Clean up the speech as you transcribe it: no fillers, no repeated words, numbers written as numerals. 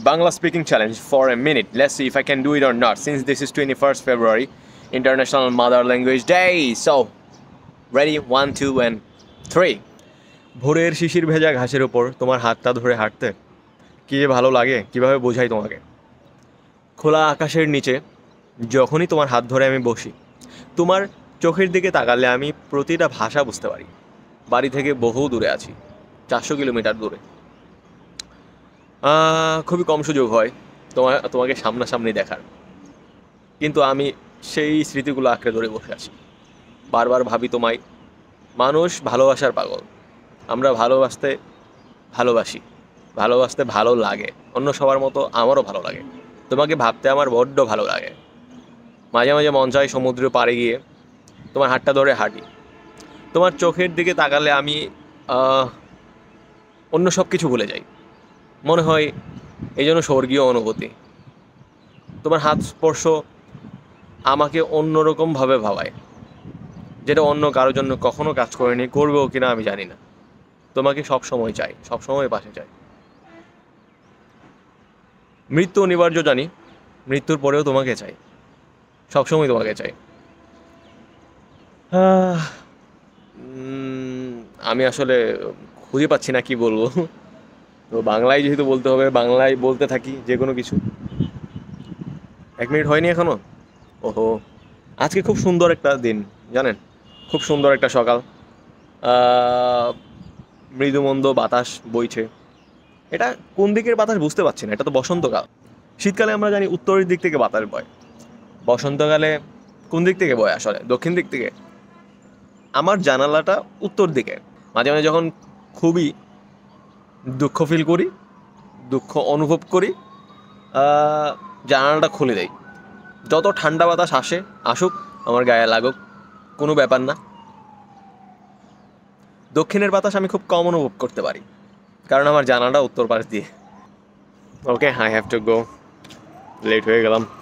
Bangla speaking challenge for a minute. Let's see if I can do it or not. Since this is 21st February, International Mother Language Day. So, ready? 1, 2, and 3. ভোরের শিশির ভেজা ঘাসের ওপর তোমার হাতটা ধরে হাঁটতে কী যে ভালো লাগে, কীভাবে বোঝাই তোমাকে। খোলা আকাশের নিচে যখনই তোমার হাত ধরে আমি বসি, তোমার চোখের দিকে তাকালে আমি প্রতিটা ভাষা বুঝতে পারি। বাড়ি থেকে বহু দূরে আছি, 400 কিলোমিটার দূরে। খুবই কম সুযোগ হয় তোমাকে সামনাসামনি দেখার, কিন্তু আমি সেই স্মৃতিগুলো আঁকড়ে ধরে বসে আছি। বারবার ভাবি তোমায়। মানুষ ভালোবাসার পাগল। আমরা ভালোবাসি, ভালোবাসতে ভালো লাগে। অন্য সবার মতো আমারও ভালো লাগে। তোমাকে ভাবতে আমার বড্ড ভালো লাগে। মাঝে মাঝে মন চায় সমুদ্র পাড়ে গিয়ে তোমার হাতটা ধরে হাঁটি। তোমার চোখের দিকে তাকালে আমি অন্য সব কিছু ভুলে যাই। মনে হয় এই জন্য স্বর্গীয় অনুভূতি। তোমার হাত স্পর্শ আমাকে অন্যরকমভাবে ভাবায়, যেটা অন্য কারোর জন্য কখনো কাজ করেনি, করবেও কিনা আমি জানি না। তোমাকে সব সময় চাই, সব সময় পাশে চাই। মৃত্যু অনিবার্য জানি, মৃত্যুর পরেও তোমাকে চাই, সবসময় তোমাকে চাই। আমি আসলে খুঁজে পাচ্ছি না কি বলবো। তো বাংলায় যেহেতু বলতে হবে, বাংলায় বলতে থাকি যে কোনো কিছু। 1 মিনিট হয়নি এখনো। ওহো, আজকে খুব সুন্দর একটা দিন, জানেন, খুব সুন্দর একটা সকাল। মৃদুমন্দ বাতাস বইছে। এটা কোন দিকের বাতাস বুঝতে পারছি না, এটা তো বসন্তকাল। শীতকালে আমরা জানি উত্তরের দিক থেকে বাতাস বয়, বসন্তকালে কোন দিক থেকে বয় আসলে? দক্ষিণ দিক থেকে। আমার জানালাটা উত্তর দিকে। মাঝে মাঝে যখন খুবই দুঃখ ফিল করি, দুঃখ অনুভব করি, জানালাটা খুলে দেয়। যত ঠান্ডা বাতাস আসুক, আমার গায়ে লাগুক, কোনো ব্যাপার না। দক্ষিণের বাতাস আমি খুব কম অনুভব করতে পারি, কারণ আমার জানালাটা উত্তর পাশ দিয়ে। Okay, I have to go, late হয়ে গেলাম।